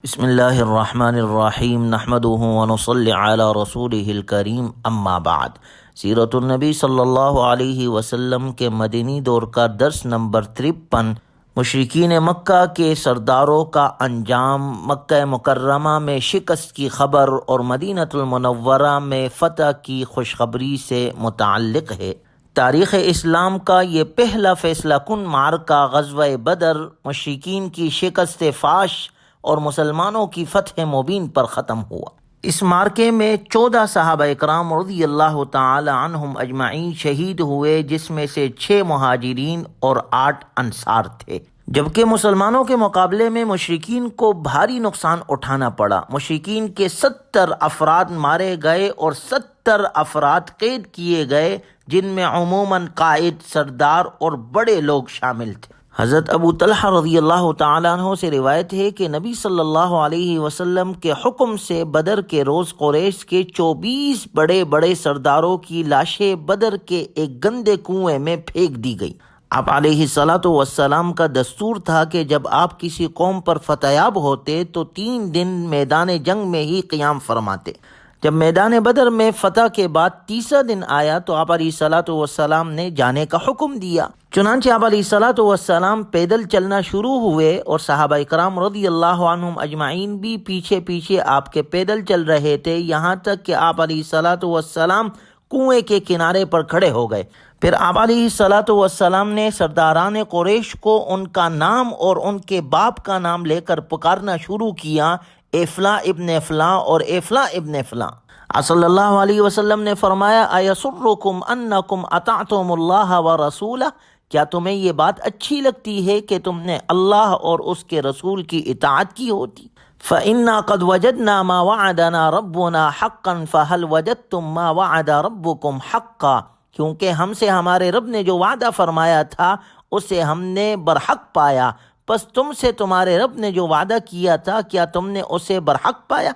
بسم اللہ الرحمن الرحیم نحمده ونصلی علی رسولہ الکریم اما بعد۔ سیرت النبی صلی اللہ علیہ وسلم کے مدنی دور کا درس نمبر 53، مشرکین مکہ کے سرداروں کا انجام، مکہ مکرمہ میں شکست کی خبر اور مدینہ المنورہ میں فتح کی خوشخبری سے متعلق ہے۔ تاریخ اسلام کا یہ پہلا فیصلہ کن معرکہ غزوہ بدر مشرکین کی شکست فاش اور مسلمانوں کی فتح مبین پر ختم ہوا۔ اس معرکے میں 14 صحابہ اکرام رضی اللہ تعالی عنہم اجمعین شہید ہوئے، جس میں سے 6 مہاجرین اور 8 انصار تھے، جبکہ مسلمانوں کے مقابلے میں مشرکین کو بھاری نقصان اٹھانا پڑا۔ مشرکین کے 70 افراد مارے گئے اور 70 افراد قید کیے گئے، جن میں عموماً قائد، سردار اور بڑے لوگ شامل تھے۔ حضرت ابو طلحہ رضی اللہ تعالیٰ عنہ سے روایت ہے کہ نبی صلی اللہ علیہ وسلم کے حکم سے بدر کے روز قریش کے 24 بڑے بڑے سرداروں کی لاشیں بدر کے ایک گندے کنویں میں پھینک دی گئی۔ آپ علیہ السلام کا دستور تھا کہ جب آپ کسی قوم پر فتح یاب ہوتے تو 3 دن میدان جنگ میں ہی قیام فرماتے۔ جب میدان بدر میں فتح کے بعد تیسرا دن آیا تو آپ علیہ السلام نے جانے کا حکم دیا۔ چنانچہ آپ علیہ السلام پیدل چلنا شروع ہوئے اور صحابہ اکرام رضی اللہ عنہم اجمعین بھی پیچھے پیچھے آپ کے پیدل چل رہے تھے، یہاں تک کہ آپ علیہ السلام کنویں کے کنارے پر کھڑے ہو گئے۔ پھر آپ علیہ السلام نے سرداران قریش کو ان کا نام اور ان کے باپ کا نام لے کر پکارنا شروع کیا، اے فلاں ابن فلاں اور اے فلاں ابن فلاں۔ صلی اللہ علیہ وسلم نے فرمایا، ایسرکم انکم اطعتم اللہ ورسولہ، کیا تمہیں یہ بات اچھی لگتی ہے کہ تم نے اللہ اور اس کے رسول کی اطاعت کی ہوتی؟ فإنا قد وجدنا ما وعدنا ربنا حقا فهل وجدتم ما وعد ربكم حقا، کیونکہ ہم سے ہمارے رب نے جو وعدہ فرمایا تھا اسے ہم نے برحق پایا، پس تم سے تمہارے رب نے جو وعدہ کیا تھا کیا تم نے اسے برحق پایا؟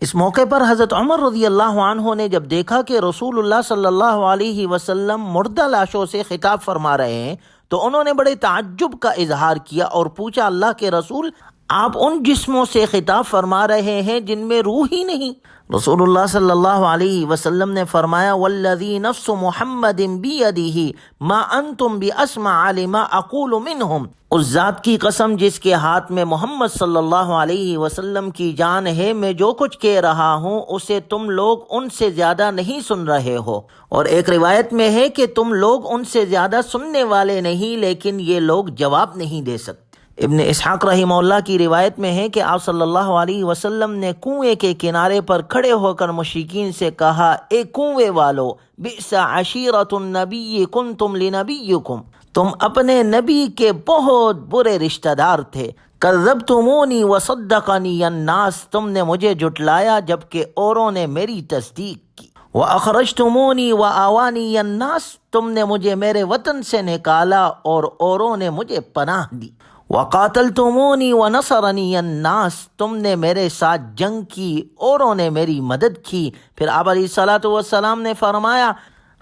اس موقع پر حضرت عمر رضی اللہ عنہ نے جب دیکھا کہ رسول اللہ صلی اللہ علیہ وسلم مردہ لاشوں سے خطاب فرما رہے ہیں تو انہوں نے بڑے تعجب کا اظہار کیا اور پوچھا، اللہ کے رسول، آپ ان جسموں سے خطاب فرما رہے ہیں جن میں روح ہی نہیں؟ رسول اللہ صلی اللہ علیہ وسلم نے فرمایا، والذی نفس محمد بیدہ ما انتم باسمع لما اقول منہم، اس ذات کی قسم جس کے ہاتھ میں محمد صلی اللہ علیہ وسلم کی جان ہے، میں جو کچھ کہہ رہا ہوں اسے تم لوگ ان سے زیادہ نہیں سن رہے ہو۔ اور ایک روایت میں ہے کہ تم لوگ ان سے زیادہ سننے والے نہیں، لیکن یہ لوگ جواب نہیں دے سکتے۔ ابن اسحاق رحمہ اللہ کی روایت میں ہے کہ آپ صلی اللہ علیہ وسلم نے کنویں کے کنارے پر کھڑے ہو کر مشرکین سے کہا، اے کنویں والو، بئس عشیرۃ النبی کنتم لنبیکم، تم اپنے نبی کے بہت برے رشتہ دار تھے۔ کذبتمونی وصدقنی الناس، تم نے مجھے جھٹلایا جبکہ اوروں نے میری تصدیق کی۔ وَأَخْرَجْتُمُونِي وَآوَانِيَ النَّاسِ، تم نے مجھے میرے وطن سے نکالا اور اوروں نے مجھے پناہ دی۔ وَقَاتَلْتُمُونِي وَنَصَرَنِيَ النَّاسِ، تم نے میرے ساتھ جنگ کی، اوروں نے میری مدد کی۔ پھر آپ علیہ السلام نے فرمایا،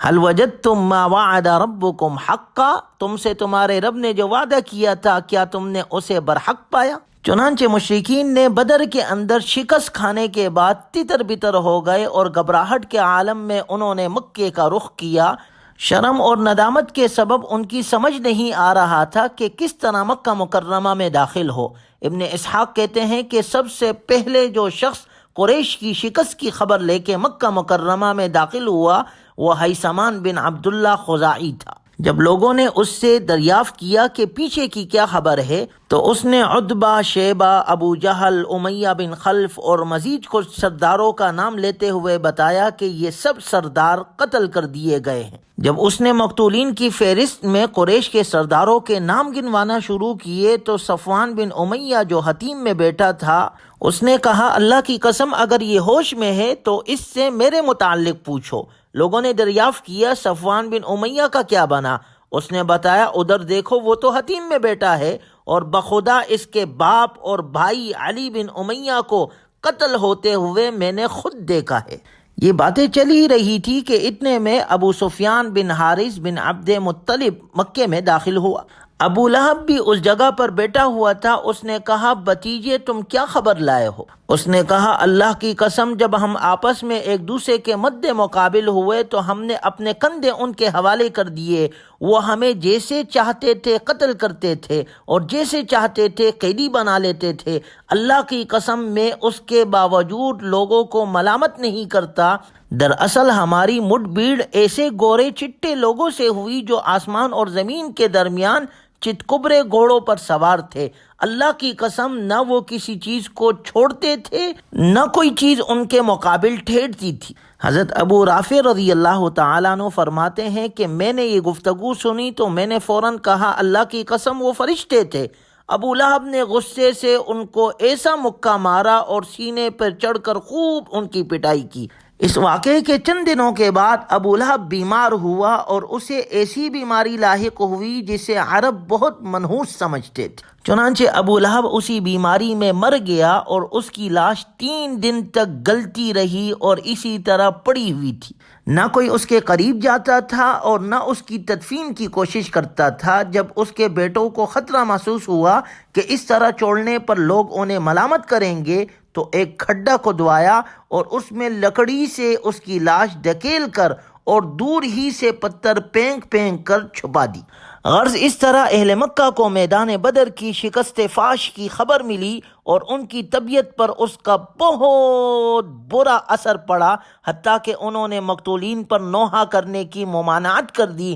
هل وجدتم ما وعد ربكم حقا، تم سے تمہارے رب نے جو وعدہ کیا تھا کیا تم نے اسے برحق پایا؟ چنانچہ مشرکین نے بدر کے اندر شکست کھانے کے بعد تتر بتر ہو گئے اور گھبراہٹ کے عالم میں انہوں نے مکے کا رخ کیا۔ شرم اور ندامت کے سبب ان کی سمجھ نہیں آ رہا تھا کہ کس طرح مکہ مکرمہ میں داخل ہو۔ ابن اسحاق کہتے ہیں کہ سب سے پہلے جو شخص قریش کی شکست کی خبر لے کے مکہ مکرمہ میں داخل ہوا وہ حیثمان بن عبداللہ خزاعی تھا۔ جب لوگوں نے اس سے دریافت کیا کہ پیچھے کی کیا خبر ہے تو اس نے عتبہ، شیبہ، ابو جہل، امیہ بن خلف اور مزید کچھ سرداروں کا نام لیتے ہوئے بتایا کہ یہ سب سردار قتل کر دیے گئے ہیں۔ جب اس نے مقتولین کی فہرست میں قریش کے سرداروں کے نام گنوانا شروع کیے تو صفوان بن امیہ جو حتیم میں بیٹھا تھا اس نے کہا، اللہ کی قسم اگر یہ ہوش میں ہے تو اس سے میرے متعلق پوچھو۔ لوگوں نے دریافت کیا، صفوان بن امیہ کا کیا بنا؟ اس نے بتایا، ادھر دیکھو وہ تو حتیم میں بیٹھا ہے اور بخدا اس کے باپ اور بھائی علی بن امیہ کو قتل ہوتے ہوئے میں نے خود دیکھا ہے۔ یہ باتیں چل ہی رہی تھی کہ اتنے میں ابو سفیان بن حارث بن عبد مطلب مکے میں داخل ہوا۔ ابو لہب بھی اس جگہ پر بیٹھا ہوا تھا۔ اس نے کہا بھتیجے تم کیا خبر لائے ہو؟ اس نے کہا اللہ کی قسم جب ہم آپس میں ایک دوسرے کے مد مقابل ہوئے تو ہم نے اپنے کندھے ان کے حوالے کر دیے، وہ ہمیں جیسے چاہتے تھے قتل کرتے تھے اور جیسے چاہتے تھے قیدی بنا لیتے تھے۔ اللہ کی قسم میں اس کے باوجود لوگوں کو ملامت نہیں کرتا، دراصل ہماری مٹ بھیڑ ایسے گورے چٹے لوگوں سے ہوئی جو آسمان اور زمین کے درمیان چتکبرے گھوڑوں پر سوار تھے۔ اللہ کی قسم نہ وہ کسی چیز کو چھوڑتے تھے نہ کوئی چیز ان کے مقابل ٹھہرتی تھی۔ حضرت ابو رافع رضی اللہ تعالیٰ عنہ فرماتے ہیں کہ میں نے یہ گفتگو سنی تو میں نے فوراً کہا اللہ کی قسم وہ فرشتے تھے۔ ابو لہب نے غصے سے ان کو ایسا مکہ مارا اور سینے پر چڑھ کر خوب ان کی پٹائی کی۔ اس واقعے کے چند دنوں کے بعد ابو لہب بیمار ہوا اور اسے ایسی بیماری لاحق ہوئی جسے عرب بہت منحوس سمجھتے تھے۔ چنانچہ ابو لہب اسی بیماری میں مر گیا اور اس کی لاش 3 دن تک گلتی رہی اور اسی طرح پڑی ہوئی تھی۔ نہ کوئی اس کے قریب جاتا تھا اور نہ اس کی تدفین کی کوشش کرتا تھا۔ جب اس کے بیٹوں کو خطرہ محسوس ہوا کہ اس طرح چھوڑنے پر لوگ انہیں ملامت کریں گے تو ایک کھڈا کھدوایا اور اس میں لکڑی سے اس کی لاش ڈھکیل کر اور دور ہی سے پتھر پھینک پھینک کر چھپا دی۔ غرض اس طرح اہل مکہ کو میدان بدر کی شکست فاش کی خبر ملی اور ان کی طبیعت پر اس کا بہت برا اثر پڑا، حتیٰ کہ انہوں نے مقتولین پر نوحہ کرنے کی ممانعت کر دی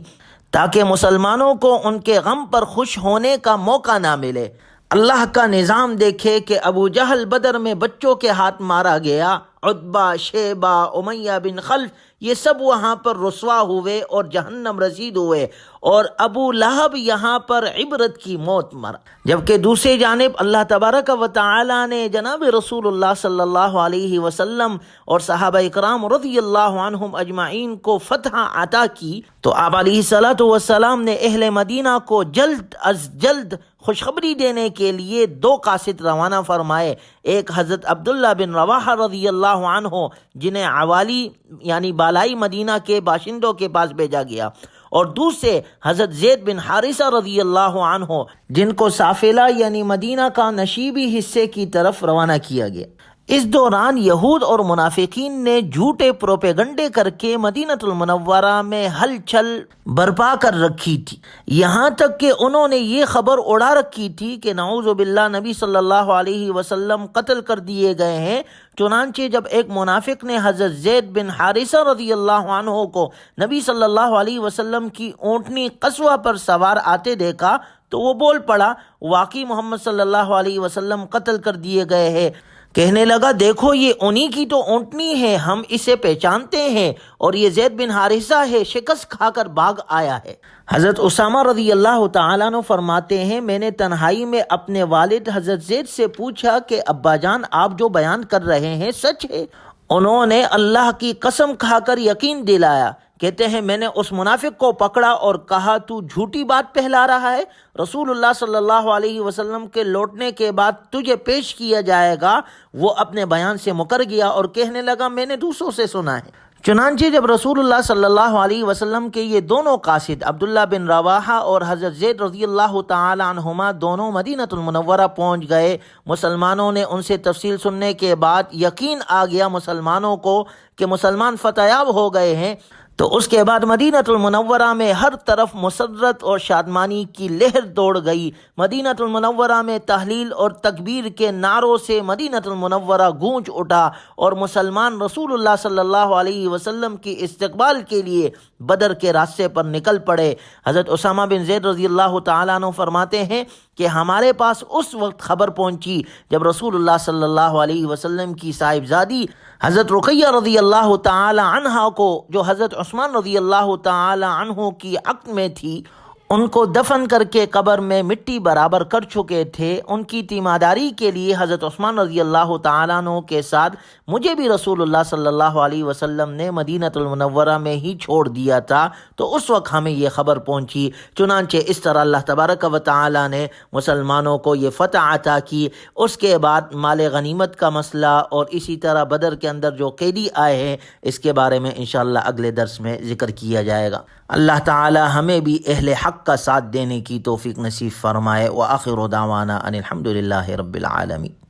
تاکہ مسلمانوں کو ان کے غم پر خوش ہونے کا موقع نہ ملے۔ اللہ کا نظام دیکھے کہ ابو جہل بدر میں بچوں کے ہاتھ مارا گیا، عتبہ، شیبہ، امیہ بن خلف یہ سب وہاں پر رسوا ہوئے اور جہنم رسید ہوئے، اور ابو لہب یہاں پر عبرت کی موت مرا۔ جبکہ دوسری جانب اللہ تبارک و تعالی نے جناب رسول اللہ صلی اللہ علیہ وسلم اور صحابہ اکرام رضی اللہ عنہم اجمعین کو فتح عطا کی تو آپ علیہ الصلوۃ والسلام نے اہل مدینہ کو جلد از جلد خوشخبری دینے کے لیے 2 قاصد روانہ فرمائے۔ ایک حضرت عبداللہ بن رواحہ رضی اللہ عنہ جنہیں عوالی یعنی بالائی مدینہ کے باشندوں کے پاس بھیجا گیا، اور دوسرے حضرت زید بن حارثہ رضی اللہ عنہ جن کو سافلہ یعنی مدینہ کا نشیبی حصے کی طرف روانہ کیا گیا۔ اس دوران یہود اور منافقین نے جھوٹے پروپیگنڈے کر کے مدینہ المنورہ میں ہلچل برپا کر رکھی تھی، یہاں تک کہ انہوں نے یہ خبر اڑا رکھی تھی کہ نعوذ باللہ نبی صلی اللہ علیہ وسلم قتل کر دیے گئے ہیں۔ چنانچہ جب ایک منافق نے حضرت زید بن حارثہ رضی اللہ عنہ کو نبی صلی اللہ علیہ وسلم کی اونٹنی قصوہ پر سوار آتے دیکھا تو وہ بول پڑا واقعی محمد صلی اللہ علیہ وسلم قتل کر دیے گئے ہیں۔ کہنے لگا دیکھو یہ انہی کی تو اونٹنی ہے، ہم اسے پہچانتے ہیں اور یہ زید بن حارثہ ہے، شکست کھا کر بھاگ آیا ہے۔ حضرت اسامہ رضی اللہ تعالیٰ عنہ فرماتے ہیں میں نے تنہائی میں اپنے والد حضرت زید سے پوچھا کہ ابا جان آپ جو بیان کر رہے ہیں سچ ہے؟ انہوں نے اللہ کی قسم کھا کر یقین دلایا۔ کہتے ہیں میں نے اس منافق کو پکڑا اور کہا تو جھوٹی بات پھیلا رہا ہے، رسول اللہ صلی اللہ علیہ وسلم کے لوٹنے کے بعد تجھے پیش کیا جائے گا۔ وہ اپنے بیان سے مکر گیا اور کہنے لگا میں نے دوسروں سے سنا ہے۔ چنانچہ جب رسول اللہ صلی اللہ علیہ وسلم کے یہ دونوں قاصد عبداللہ بن رواحہ اور حضرت زید رضی اللہ تعالی عنہما دونوں مدینہ المنورہ پہنچ گئے، مسلمانوں نے ان سے تفصیل سننے کے بعد یقین آ گیا مسلمانوں کو کہ مسلمان فتح یاب ہو گئے ہیں، تو اس کے بعد مدینہ المنورہ میں ہر طرف مسرت اور شادمانی کی لہر دوڑ گئی۔ مدینہ المنورہ میں تحلیل اور تکبیر کے نعروں سے مدینہ المنورہ گونج اٹھا اور مسلمان رسول اللہ صلی اللہ علیہ وسلم کی استقبال کے لیے بدر کے راستے پر نکل پڑے۔ حضرت اسامہ بن زید رضی اللہ تعالیٰ عنہ فرماتے ہیں کہ ہمارے پاس اس وقت خبر پہنچی جب رسول اللہ صلی اللہ علیہ وسلم کی صاحبزادی حضرت رقیہ رضی اللہ تعالی عنہا کو جو حضرت عثمان رضی اللہ تعالی عنہ کی عقد میں تھی ان کو دفن کر کے قبر میں مٹی برابر کر چکے تھے۔ ان کی تیمارداری کے لیے حضرت عثمان رضی اللہ تعالیٰ عنہ کے ساتھ مجھے بھی رسول اللہ صلی اللہ علیہ وسلم نے مدینہ المنورہ میں ہی چھوڑ دیا تھا، تو اس وقت ہمیں یہ خبر پہنچی۔ چنانچہ اس طرح اللہ تبارک و تعالیٰ نے مسلمانوں کو یہ فتح عطا کی۔ اس کے بعد مال غنیمت کا مسئلہ اور اسی طرح بدر کے اندر جو قیدی آئے ہیں اس کے بارے میں انشاءاللہ اگلے درس میں ذکر کیا جائے گا۔ اللہ تعالی ہمیں بھی اہل حق حق کا ساتھ دینے کی توفیق نصیب فرمائے۔ وآخر دعوانا ان الحمد للہ رب العالمین۔